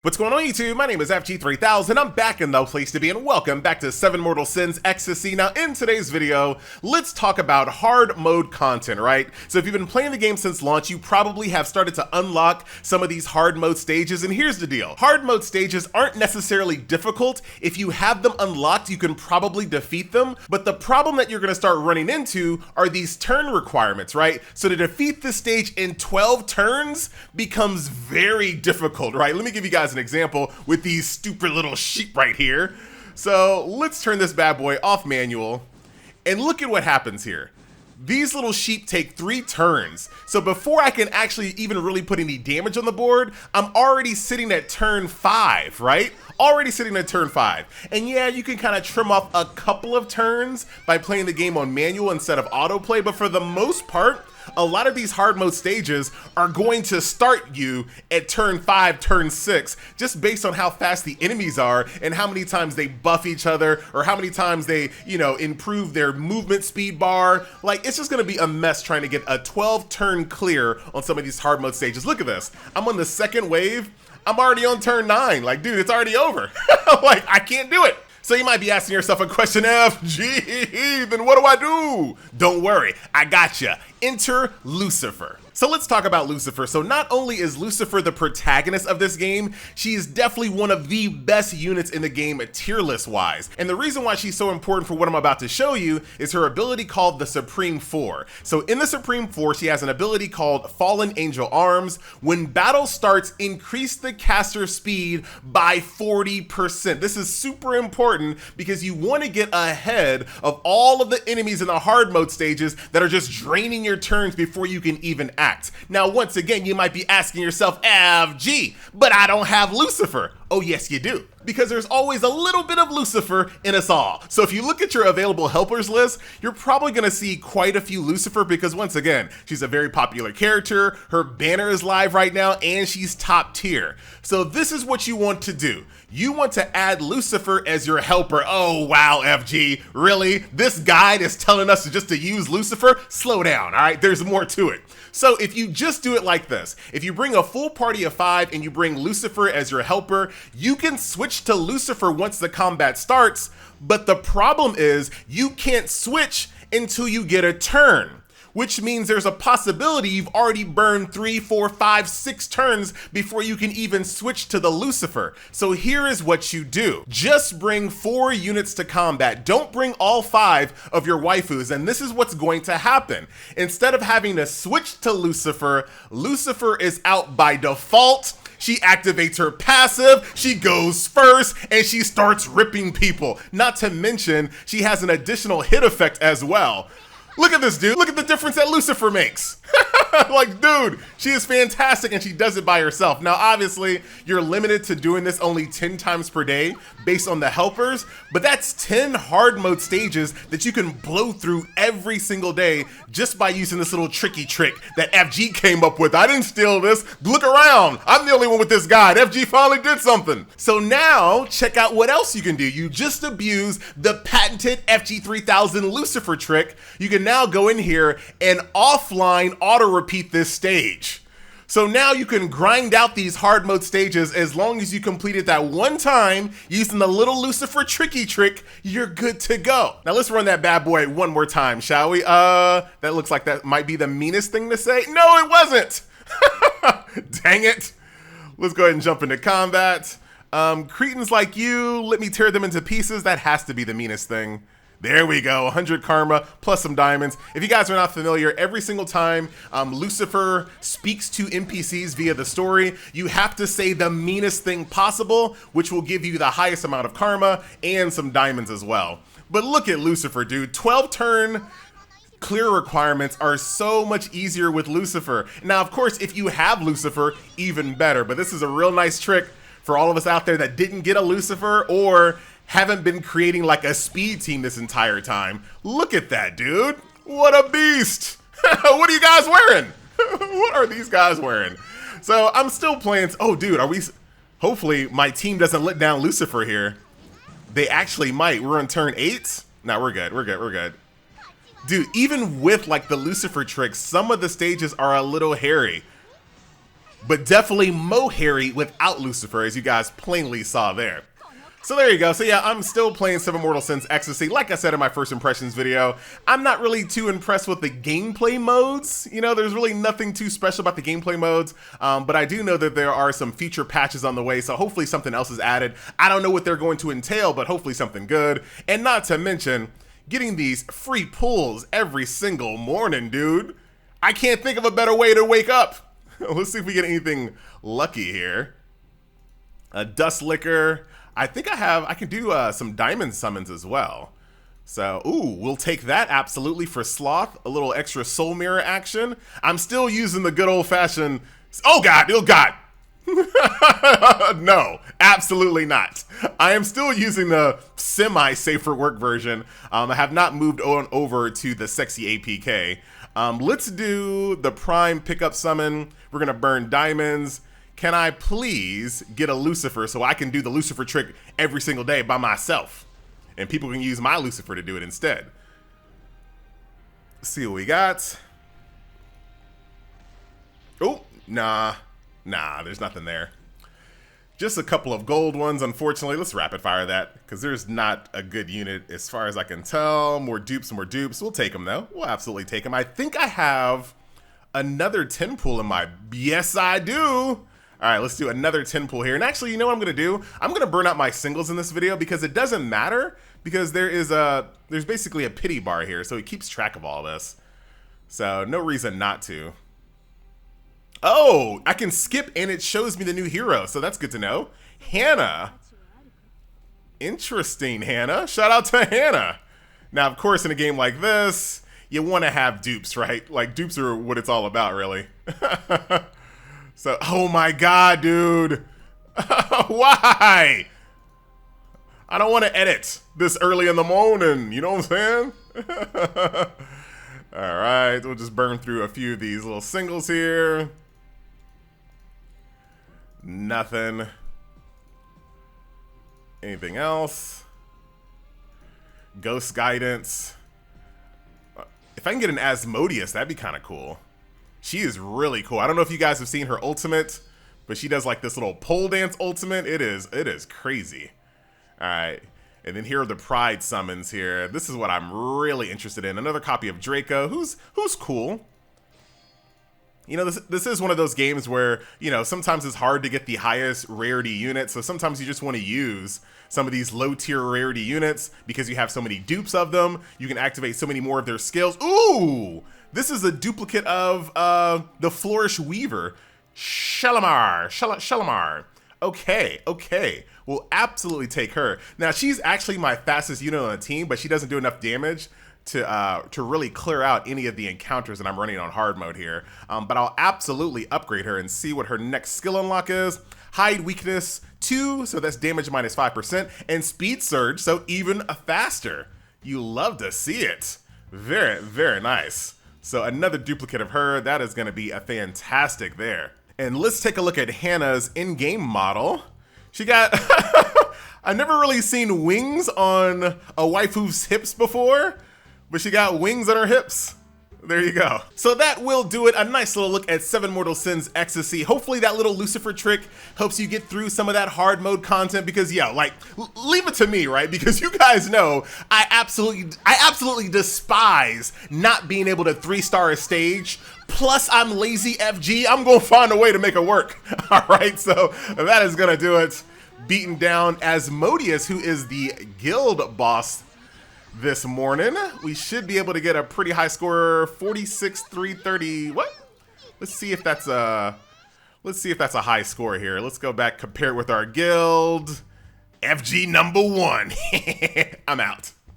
What's going on YouTube? My name is FG3000. I'm back in the place to be and welcome back to 7 Mortal Sins X-TASY. Now in today's video, let's talk about hard mode content, right? So if you've been playing the game since launch, you probably have started to unlock some of these hard mode stages, and here's the deal. Hard mode stages aren't necessarily difficult. If you have them unlocked, you can probably defeat them, but the problem that you're gonna start running into are these turn requirements, right? So to defeat this stage in 12 turns becomes very difficult, right? Let me give you guys an example with these stupid little sheep right here. So let's turn this bad boy off manual and look at what happens here. These little sheep take 3 turns. So before I can actually even really put any damage on the board, I'm already sitting at turn 5, right? Already sitting at turn 5. And yeah, you can kind of trim off a couple of turns by playing the game on manual instead of autoplay, but for the most part, a lot of these hard mode stages are going to start you at turn 5, turn 6, just based on how fast the enemies are and how many times they buff each other or how many times they, improve their movement speed bar. Like, it's just gonna be a mess trying to get a 12 turn clear on some of these hard mode stages. Look at this. I'm on the second wave. I'm already on turn 9. Like, dude, it's already over. Like, I can't do it. So you might be asking yourself a question, FG, then what do I do? Don't worry, I gotcha. Enter Lucifer. So let's talk about Lucifer. So not only is Lucifer the protagonist of this game, she is definitely one of the best units in the game tier list wise. And the reason why she's so important for what I'm about to show you is her ability called the Supreme 4. So in the Supreme 4, she has an ability called Fallen Angel Arms. When battle starts, increase the caster speed by 40%. This is super important because you want to get ahead of all of the enemies in the hard mode stages that are just draining your turns before you can even act. Now, once again, you might be asking yourself, FG, but I don't have Lucifer. Oh, yes, you do. Because there's always a little bit of Lucifer in us all. So if you look at your available helpers list, you're probably gonna see quite a few Lucifer because once again, she's a very popular character, her banner is live right now, and she's top tier. So this is what you want to do. You want to add Lucifer as your helper. Oh, wow, FG, really? This guide is telling us to use Lucifer? Slow down, all right? There's more to it. So if you just do it like this, if you bring a full party of 5 and you bring Lucifer as your helper, you can switch to Lucifer once the combat starts, but the problem is you can't switch until you get a turn, which means there's a possibility you've already burned 3, 4, 5, 6 turns before you can even switch to the Lucifer. So here is what you do. Just bring 4 units to combat. Don't bring all 5 of your waifus, and this is what's going to happen. Instead of having to switch to Lucifer, Lucifer is out by default. She activates her passive, she goes first, and she starts ripping people. Not to mention, she has an additional hit effect as well. Look at this, dude. Look at the difference that Lucifer makes. Like, dude, she is fantastic and she does it by herself. Now, obviously, you're limited to doing this only 10 times per day based on the helpers, but that's 10 hard mode stages that you can blow through every single day just by using this little tricky trick that FG came up with. I didn't steal this. Look around. I'm the only one with this guide. FG finally did something. So now, check out what else you can do. You just abuse the patented FG3000 Lucifer trick. You can now go in here and offline auto-repeat this stage. So now you can grind out these hard mode stages as long as you complete it that one time using the little Lucifer tricky trick, you're good to go. Now let's run that bad boy one more time, shall we? That looks like that might be the meanest thing to say. No, it wasn't. Dang it. Let's go ahead and jump into combat. Cretins like you, let me tear them into pieces. That has to be the meanest thing. There we go, 100 karma plus some diamonds. If you guys are not familiar, every single time Lucifer speaks to NPCs via the story, you have to say the meanest thing possible, which will give you the highest amount of karma and some diamonds as well. But look at Lucifer, dude. 12 turn clear requirements are so much easier with Lucifer. Now, of course, if you have Lucifer, even better. But this is a real nice trick for all of us out there that didn't get a Lucifer or haven't been creating like a speed team this entire time. Look at that, dude. What a beast. What are you guys wearing? What are these guys wearing? So I'm still playing. Oh, dude, hopefully my team doesn't let down Lucifer here. They actually might. We're on turn 8. No, we're good. We're good. We're good. Dude, even with like the Lucifer tricks, some of the stages are a little hairy. but definitely more hairy without Lucifer, as you guys plainly saw there. So there you go. So yeah, I'm still playing 7 Mortal Sins X-TASY. Like I said in my first impressions video, I'm not really too impressed with the gameplay modes. You know, there's really nothing too special about the gameplay modes, but I do know that there are some future patches on the way, so hopefully something else is added. I don't know what they're going to entail, but hopefully something good. And not to mention, getting these free pulls every single morning, dude. I can't think of a better way to wake up. Let's see if we get anything lucky here. A dust liquor. I think I can do some diamond summons as well. So, ooh, we'll take that absolutely for sloth. A little extra soul mirror action. I'm still using the good old fashioned, oh God. No, absolutely not. I am still using the semi-safe for work version. I have not moved on over to the sexy APK. Let's do the prime pickup summon. We're gonna burn diamonds. Can I please get a Lucifer so I can do the Lucifer trick every single day by myself? And people can use my Lucifer to do it instead. Let's see what we got. Oh, nah, there's nothing there. Just a couple of gold ones, unfortunately. Let's rapid fire that, because there's not a good unit as far as I can tell. More dupes. We'll take them though. We'll absolutely take them. I think I have another 10 pool in my, yes I do. All right, let's do another 10 pull here. And actually, you know what I'm gonna do? I'm gonna burn out my singles in this video because it doesn't matter, because there's basically a pity bar here, so it keeps track of all this. So no reason not to. Oh, I can skip and it shows me the new hero, so that's good to know. Hannah. Interesting, Hannah. Shout out to Hannah. Now, of course, in a game like this, you wanna have dupes, right? Like, dupes are what it's all about, really. So, oh my God, dude. Why? I don't want to edit this early in the morning. You know what I'm saying? All right, we'll just burn through a few of these little singles here. Nothing. Anything else? Ghost guidance. If I can get an Asmodeus, that'd be kind of cool. She is really cool. I don't know if you guys have seen her ultimate, but she does like this little pole dance ultimate. It is crazy. All right. And then here are the pride summons here. This is what I'm really interested in. Another copy of Draco, who's cool. You know, this is one of those games where, you know, sometimes it's hard to get the highest rarity unit. So sometimes you just want to use some of these low tier rarity units because you have so many dupes of them. You can activate so many more of their skills. Ooh! This is a duplicate of the Flourish Weaver, Shalimar. Okay. We'll absolutely take her. Now, she's actually my fastest unit on the team, but she doesn't do enough damage to really clear out any of the encounters that I'm running on hard mode here. But I'll absolutely upgrade her and see what her next skill unlock is. Hide weakness 2, so that's damage minus 5%, and speed surge, so even faster. You love to see it. Very, very nice. So another duplicate of her, that is gonna be a fantastic there. And let's take a look at Hannah's in-game model. She got, I've never really seen wings on a waifu's hips before, but she got wings on her hips. There you go. So that will do it. A nice little look at 7 Mortal Sins X-TASY. Hopefully that little Lucifer trick helps you get through some of that hard mode content, because yeah, like, leave it to me, right? Because you guys know I absolutely despise not being able to 3-star a stage. Plus I'm lazy FG. I'm gonna find a way to make it work. All right, so that is gonna do it. Beating down Asmodeus, who is the guild boss this morning. We should be able to get a pretty high score, 46,330. What? Let's see if that's a high score here. Let's go back, compare it with our guild. FG number 1. I'm out.